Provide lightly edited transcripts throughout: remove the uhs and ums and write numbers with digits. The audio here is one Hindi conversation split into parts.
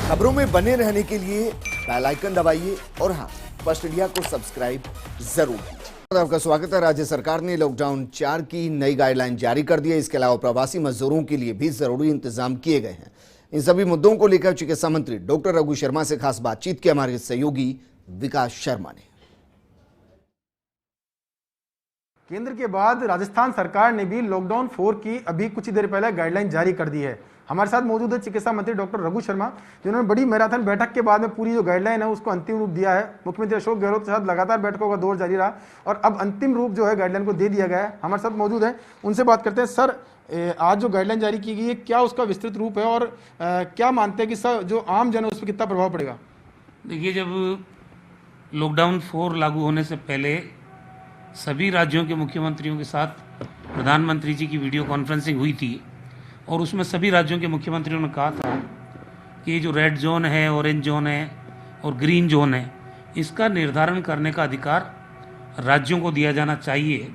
खबरों में बने रहने के लिए बेल आइकन दबाइए और हाँ, फर्स्ट इंडिया को सब्सक्राइब जरूर कीजिए। आपका स्वागत है। राज्य सरकार ने लॉकडाउन 4 की नई गाइडलाइन जारी कर दी है। इसके अलावा प्रवासी मजदूरों के लिए भी जरूरी इंतजाम किए गए हैं। इन सभी मुद्दों को लेकर चिकित्सा मंत्री डॉक्टर रघु शर्मा से खास बातचीत की हमारे सहयोगी विकास शर्मा ने। केंद्र के बाद राजस्थान सरकार ने भी लॉकडाउन 4 की अभी कुछ ही देर पहले गाइडलाइन जारी कर दी है। हमारे साथ मौजूद है चिकित्सा मंत्री डॉक्टर रघु शर्मा, जिन्होंने बड़ी मैराथन बैठक के बाद में पूरी जो गाइडलाइन है उसको अंतिम रूप दिया है। मुख्यमंत्री अशोक गहलोत के साथ लगातार बैठकों का दौर जारी रहा और अब अंतिम रूप जो है गाइडलाइन को दे दिया गया है। हमारे साथ मौजूद है, उनसे बात करते हैं। सर, आज जो गाइडलाइन जारी की गई है, क्या उसका विस्तृत रूप है और क्या मानते हैं कि सर जो आम जन है उस पर कितना प्रभाव पड़ेगा? देखिए, जब लॉकडाउन 4 लागू होने से पहले सभी राज्यों के मुख्यमंत्रियों के साथ प्रधानमंत्री जी की वीडियो कॉन्फ्रेंसिंग हुई थी और उसमें सभी राज्यों के मुख्यमंत्रियों ने कहा था कि ये जो रेड जोन है, ऑरेंज जोन है और ग्रीन जोन है, इसका निर्धारण करने का अधिकार राज्यों को दिया जाना चाहिए।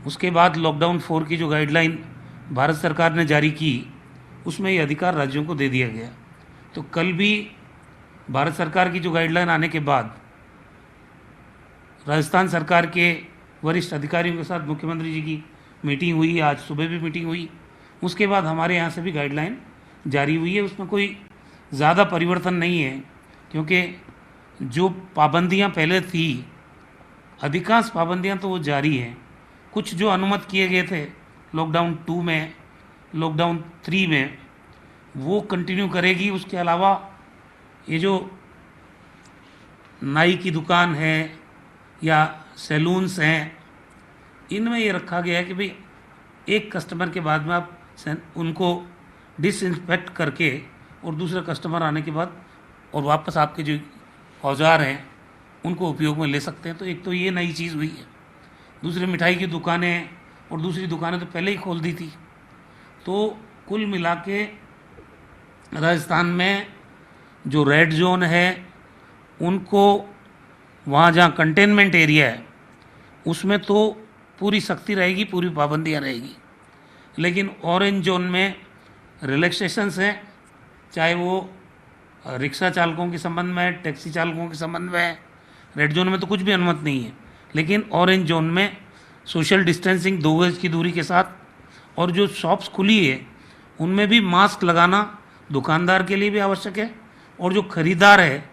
उसके बाद लॉकडाउन 4 की जो गाइडलाइन भारत सरकार ने जारी की, उसमें ये अधिकार राज्यों को दे दिया गया। तो कल भी भारत सरकार की जो गाइडलाइन आने के बाद राजस्थान सरकार के वरिष्ठ अधिकारियों के साथ मुख्यमंत्री जी की मीटिंग हुई, आज सुबह भी मीटिंग हुई। उसके बाद हमारे यहाँ से भी गाइडलाइन जारी हुई है। उसमें कोई ज़्यादा परिवर्तन नहीं है, क्योंकि जो पाबंदियाँ पहले थी, अधिकांश पाबंदियाँ तो वो जारी हैं। कुछ जो अनुमत किए गए थे लॉकडाउन 2 में, लॉकडाउन 3 में, वो कंटिन्यू करेगी। उसके अलावा ये जो नाई की दुकान है या सैलून्स हैं, इनमें ये रखा गया है कि भाई एक कस्टमर के बाद में आप उनको डिसइंफेक्ट करके और दूसरा कस्टमर आने के बाद और वापस आपके जो औजार हैं उनको उपयोग में ले सकते हैं। तो एक तो ये नई चीज़ हुई है। दूसरी, मिठाई की दुकानें और दूसरी दुकानें तो पहले ही खोल दी थी। तो कुल मिला के राजस्थान में जो रेड जोन है, उनको वहाँ जहाँ कंटेनमेंट एरिया है उसमें तो पूरी सख्ती रहेगी, पूरी पाबंदियाँ रहेगी। लेकिन ऑरेंज जोन में रिलैक्सेशंस हैं, चाहे वो रिक्शा चालकों के संबंध में, टैक्सी चालकों के संबंध में। रेड जोन में तो कुछ भी अनुमत नहीं है, लेकिन ऑरेंज जोन में सोशल डिस्टेंसिंग 2 गज की दूरी के साथ, और जो शॉप्स खुली है उनमें भी मास्क लगाना दुकानदार के लिए भी आवश्यक है और जो खरीदार है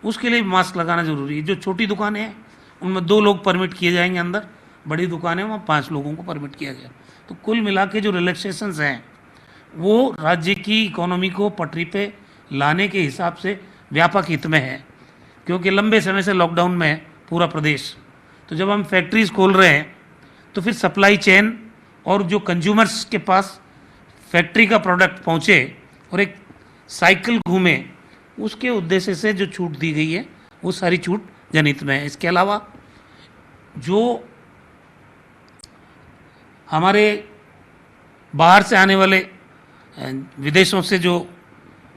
उसके लिए भी मास्क लगाना ज़रूरी है। जो छोटी दुकानें हैं उनमें 2 लोग परमिट किए जाएंगे अंदर, बड़ी दुकानें वहाँ 5 लोगों को परमिट किया गया। तो कुल मिला के जो रिलैक्सेशंस हैं वो राज्य की इकोनॉमी को पटरी पे लाने के हिसाब से व्यापक हित में है, क्योंकि लंबे समय से लॉकडाउन में है पूरा प्रदेश। तो जब हम फैक्ट्रीज़ खोल रहे हैं तो फिर सप्लाई चेन और जो कंज्यूमर्स के पास फैक्ट्री का प्रोडक्ट पहुँचे और एक साइकिल घूमे, उसके उद्देश्य से जो छूट दी गई है वो सारी छूट जनहित में है। इसके अलावा जो हमारे बाहर से आने वाले विदेशों से जो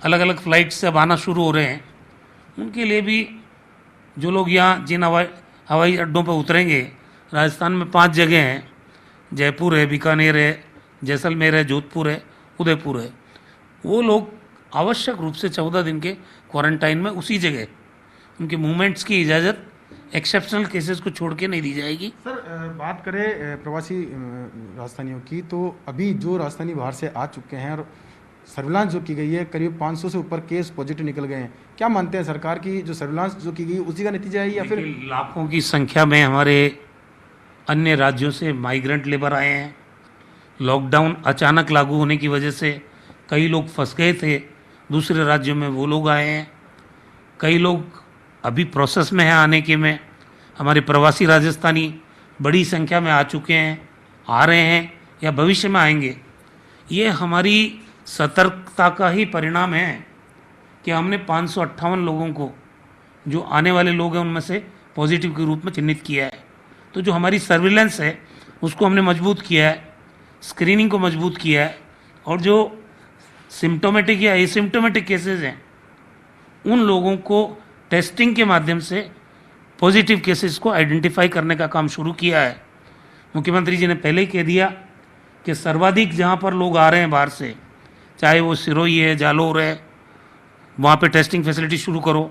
अलग अलग फ्लाइट से अब आना शुरू हो रहे हैं, उनके लिए भी जो लोग यहाँ जिन हवाई अड्डों पर उतरेंगे, राजस्थान में 5 जगह हैं, जयपुर है, बीकानेर है, जैसलमेर है, जोधपुर है, उदयपुर है, वो लोग आवश्यक रूप से 14 दिन के क्वारंटाइन में उसी जगह उनके मूवमेंट्स की इजाज़त एक्सेप्शनल केसेस को छोड़ के नहीं दी जाएगी। सर, बात करें प्रवासी राजस्थानियों की, तो अभी जो राजस्थानी बाहर से आ चुके हैं और सर्विलांस जो की गई है, करीब 500 से ऊपर केस पॉजिटिव निकल गए हैं। क्या मानते हैं, सरकार की जो सर्विलांस जो की गई उसी का नतीजा है या फिर लाखों की संख्या में हमारे अन्य राज्यों से माइग्रेंट लेबर आए हैं? लॉकडाउन अचानक लागू होने की वजह से कई लोग फंस गए थे दूसरे राज्यों में, वो लोग आए हैं। कई लोग अभी प्रोसेस में है आने के में। हमारे प्रवासी राजस्थानी बड़ी संख्या में आ चुके हैं, आ रहे हैं या भविष्य में आएंगे। ये हमारी सतर्कता का ही परिणाम है कि हमने 558 लोगों को, जो आने वाले लोग हैं उनमें से पॉजिटिव के रूप में चिन्हित किया है। तो जो हमारी सर्विलेंस है उसको हमने मजबूत किया है, स्क्रीनिंग को मजबूत किया है, और जो सिम्टोमेटिक या एसिम्टोमेटिक केसेस हैं उन लोगों को टेस्टिंग के माध्यम से पॉजिटिव केसेस को आइडेंटिफाई करने का काम शुरू किया है। मुख्यमंत्री जी ने पहले ही कह दिया कि सर्वाधिक जहाँ पर लोग आ रहे हैं बाहर से, चाहे वो सिरोही है, जालोर है, वहाँ पे टेस्टिंग फैसिलिटी शुरू करो,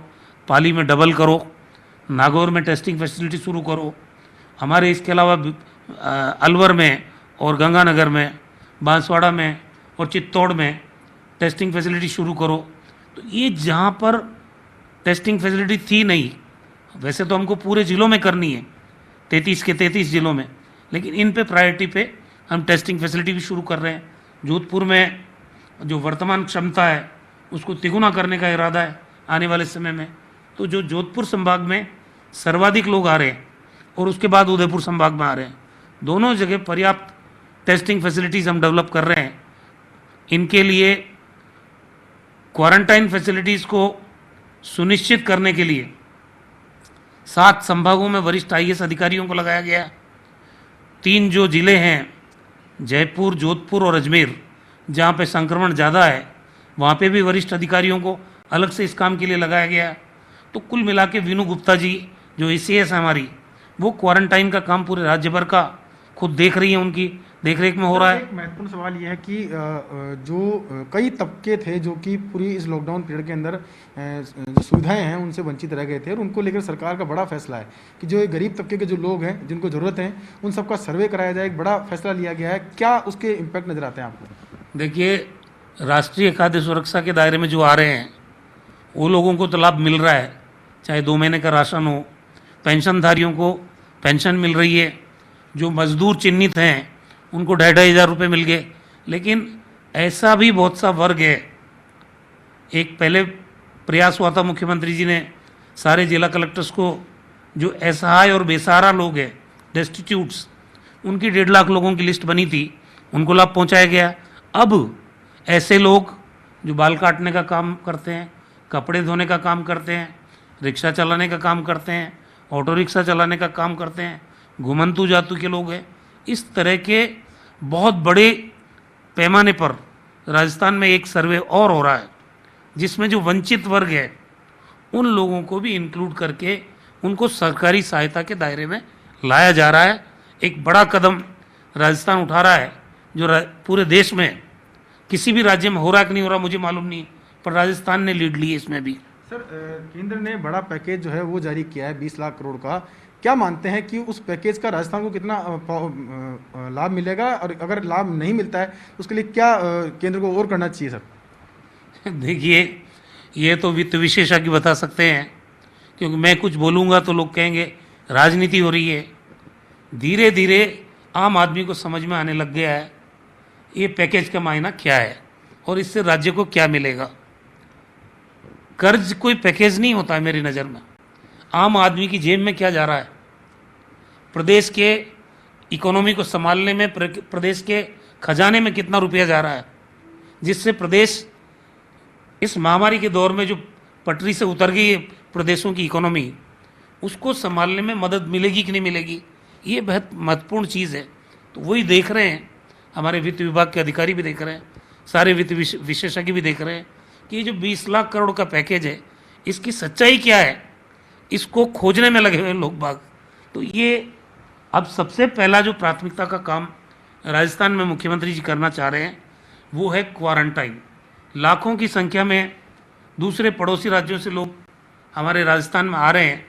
पाली में डबल करो, नागौर में टेस्टिंग फैसिलिटी शुरू करो, हमारे इसके अलावा अलवर में और गंगानगर में, बांसवाड़ा में और चित्तौड़ में टेस्टिंग फैसिलिटी शुरू करो। तो ये जहाँ पर टेस्टिंग फैसिलिटी थी नहीं, वैसे तो हमको पूरे ज़िलों में करनी है, 33 के 33 ज़िलों में, लेकिन इन पे प्रायोरिटी पे हम टेस्टिंग फैसिलिटी भी शुरू कर रहे हैं। जोधपुर में जो वर्तमान क्षमता है उसको तिगुना करने का इरादा है आने वाले समय में। तो जो जोधपुर संभाग में सर्वाधिक लोग आ रहे हैं और उसके बाद उदयपुर संभाग में आ रहे हैं, दोनों जगह पर्याप्त टेस्टिंग फैसिलिटीज़ हम डेवलप कर रहे हैं। इनके लिए क्वारंटाइन फैसिलिटीज़ को सुनिश्चित करने के लिए 7 संभागों में वरिष्ठ IAS अधिकारियों को लगाया गया। 3 जो ज़िले हैं, जयपुर, जोधपुर और अजमेर, जहाँ पे संक्रमण ज़्यादा है, वहाँ पे भी वरिष्ठ अधिकारियों को अलग से इस काम के लिए लगाया गया। तो कुल मिला के वीनू गुप्ता जी जो ACS है हमारी, वो क्वारंटाइन का काम पूरे राज्य भर का खुद देख रही है, उनकी देखरेख में हो रहा है। एक महत्वपूर्ण सवाल यह है कि जो कई तबके थे जो कि पूरी इस लॉकडाउन पीरियड के अंदर जो सुविधाएं हैं उनसे वंचित रह गए थे, और उनको लेकर सरकार का बड़ा फैसला है कि जो गरीब तबके के जो लोग हैं जिनको ज़रूरत है उन सबका सर्वे कराया जाए। एक बड़ा फैसला लिया गया है, क्या उसके इम्पैक्ट नज़र आते हैं आपको? देखिए, राष्ट्रीय खाद्य सुरक्षा के दायरे में जो आ रहे हैं वो लोगों को तो लाभ मिल रहा है, चाहे 2 महीने का राशन हो, पेंशनधारियों को पेंशन मिल रही है, जो मजदूर चिन्हित हैं उनको 2,500 रुपये मिल गए। लेकिन ऐसा भी बहुत सा वर्ग है, एक पहले प्रयास हुआ था, मुख्यमंत्री जी ने सारे जिला कलेक्टर्स को जो असहाय और बेसहारा लोग हैं, डेस्टिट्यूट्स, उनकी 1.5 लाख लोगों की लिस्ट बनी थी, उनको लाभ पहुंचाया गया। अब ऐसे लोग जो बाल काटने का काम करते हैं, कपड़े धोने का काम करते हैं, रिक्शा चलाने का काम करते हैं, ऑटो रिक्शा चलाने का काम करते हैं, घुमंतू जातु के लोग हैं, इस तरह के बहुत बड़े पैमाने पर राजस्थान में एक सर्वे और हो रहा है जिसमें जो वंचित वर्ग है उन लोगों को भी इंक्लूड करके उनको सरकारी सहायता के दायरे में लाया जा रहा है। एक बड़ा कदम राजस्थान उठा रहा है, जो पूरे देश में किसी भी राज्य में हो रहा कि नहीं हो रहा मुझे मालूम नहीं, पर राजस्थान ने लीड ली है इसमें भी। सर, केंद्र ने बड़ा पैकेज जो है वो जारी किया है 20 लाख करोड़ का। क्या मानते हैं कि उस पैकेज का राजस्थान को कितना लाभ मिलेगा, और अगर लाभ नहीं मिलता है तो उसके लिए क्या केंद्र को और करना चाहिए? सर देखिए, ये तो वित्त विशेषज्ञ बता सकते हैं, क्योंकि मैं कुछ बोलूँगा तो लोग कहेंगे राजनीति हो रही है। धीरे धीरे आम आदमी को समझ में आने लग गया है ये पैकेज का मायना क्या है और इससे राज्य को क्या मिलेगा। कर्ज कोई पैकेज नहीं होता है मेरी नज़र में। आम आदमी की जेब में क्या जा रहा है, प्रदेश के इकोनॉमी को संभालने में प्रदेश के खजाने में कितना रुपया जा रहा है, जिससे प्रदेश इस महामारी के दौर में जो पटरी से उतर गई है प्रदेशों की इकोनॉमी, उसको संभालने में मदद मिलेगी कि नहीं मिलेगी, ये बहुत महत्वपूर्ण चीज़ है। तो वही देख रहे हैं, हमारे वित्त विभाग के अधिकारी भी देख रहे हैं, सारे वित्त विशेषज्ञ भी देख रहे हैं कि ये जो 20 लाख करोड़ का पैकेज है इसकी सच्चाई क्या है, इसको खोजने में लगे हुए लोग बाग। तो ये अब सबसे पहला जो प्राथमिकता का काम राजस्थान में मुख्यमंत्री जी करना चाह रहे हैं वो है क्वारंटाइन। लाखों की संख्या में दूसरे पड़ोसी राज्यों से लोग हमारे राजस्थान में आ रहे हैं,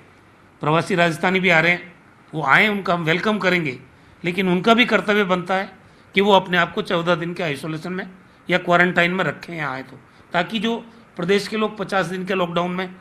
प्रवासी राजस्थानी भी आ रहे हैं, वो आए, उनका हम वेलकम करेंगे, लेकिन उनका भी कर्तव्य बनता है कि वो अपने आप को 14 दिन के आइसोलेशन में या क्वारंटाइन में रखें यहाँ आए तो, ताकि जो प्रदेश के लोग 50 दिन के लॉकडाउन में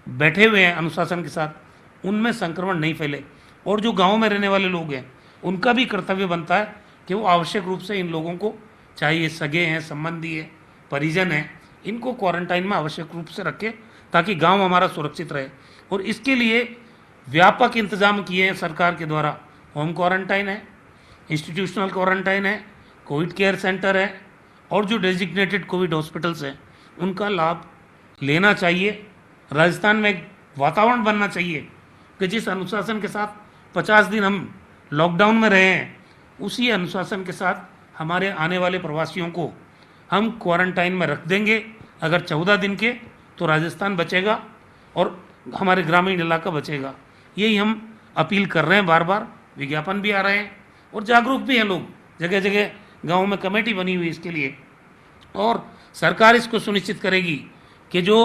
बैठे हुए हैं अनुशासन के साथ, उनमें संक्रमण नहीं फैले। और जो गाँव में रहने वाले लोग हैं उनका भी कर्तव्य बनता है कि वो आवश्यक रूप से इन लोगों को, चाहे ये सगे हैं, संबंधी है, परिजन हैं, इनको क्वारंटाइन में आवश्यक रूप से रखें ताकि गांव हमारा सुरक्षित रहे। और इसके लिए व्यापक इंतजाम किए हैं सरकार के द्वारा। होम क्वारंटाइन है, इंस्टीट्यूशनल क्वारंटाइन है, कोविड केयर सेंटर है, और जो डेजिग्नेटेड कोविड हॉस्पिटल्स हैं उनका लाभ लेना चाहिए। राजस्थान में एक वातावरण बनना चाहिए कि जिस अनुशासन के साथ 50 दिन हम लॉकडाउन में रहे हैं, उसी अनुशासन के साथ हमारे आने वाले प्रवासियों को हम क्वारंटाइन में रख देंगे। अगर 14 दिन के तो राजस्थान बचेगा और हमारे ग्रामीण इलाका बचेगा। यही हम अपील कर रहे हैं, बार बार विज्ञापन भी आ रहे हैं और जागरूक भी हैं लोग, जगह जगह गाँव में कमेटी बनी हुई इसके लिए। और सरकार इसको सुनिश्चित करेगी कि जो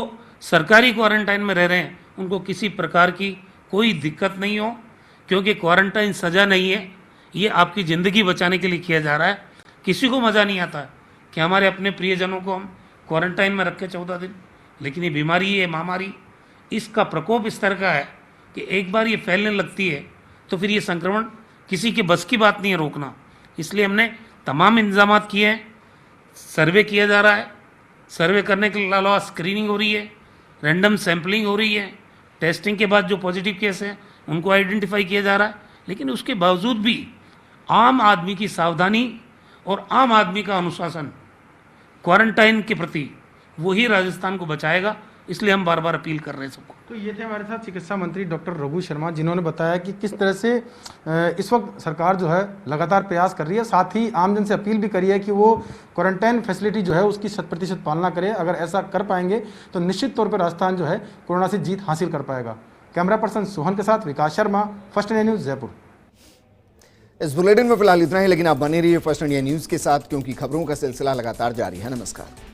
सरकारी क्वारंटाइन में रह रहे हैं उनको किसी प्रकार की कोई दिक्कत नहीं हो, क्योंकि क्वारंटाइन सज़ा नहीं है, ये आपकी ज़िंदगी बचाने के लिए किया जा रहा है। किसी को मज़ा नहीं आता कि हमारे अपने प्रियजनों को हम क्वारंटाइन में रखें 14 दिन, लेकिन ये बीमारी, ये महामारी, इसका प्रकोप इस तरह का है कि एक बार ये फैलने लगती है तो फिर ये संक्रमण किसी के बस की बात नहीं है रोकना। इसलिए हमने तमाम इंतजाम किए हैं, सर्वे किया जा रहा है, सर्वे करने के अलावा स्क्रीनिंग हो रही है, रैंडम सैम्पलिंग हो रही है, टेस्टिंग के बाद जो पॉजिटिव केस हैं उनको आइडेंटिफाई किया जा रहा है। लेकिन उसके बावजूद भी आम आदमी की सावधानी और आम आदमी का अनुशासन क्वारंटाइन के प्रति वही राजस्थान को बचाएगा, इसलिए हम बार बार अपील कर रहे हैं सबको। तो ये थे हमारे साथ चिकित्सा मंत्री डॉक्टर रघु शर्मा, जिन्होंने बताया कि किस तरह से इस वक्त सरकार जो है लगातार प्रयास कर रही है, साथ ही आमजन से अपील भी करी है कि वो क्वारंटाइन फैसिलिटी जो है उसकी 100% पालना करे। अगर ऐसा कर पाएंगे तो निश्चित तौर पर राजस्थान जो है कोरोना से जीत हासिल कर पाएगा। कैमरा पर्सन सोहन के साथ Vikas Sharma, first India news, Jaipur. इस बुलेटिन में फिलहाल इतना ही, लेकिन आप बने रहिए फर्स्ट इंडिया न्यूज के साथ, क्योंकि खबरों का सिलसिला लगातार जारी है। नमस्कार।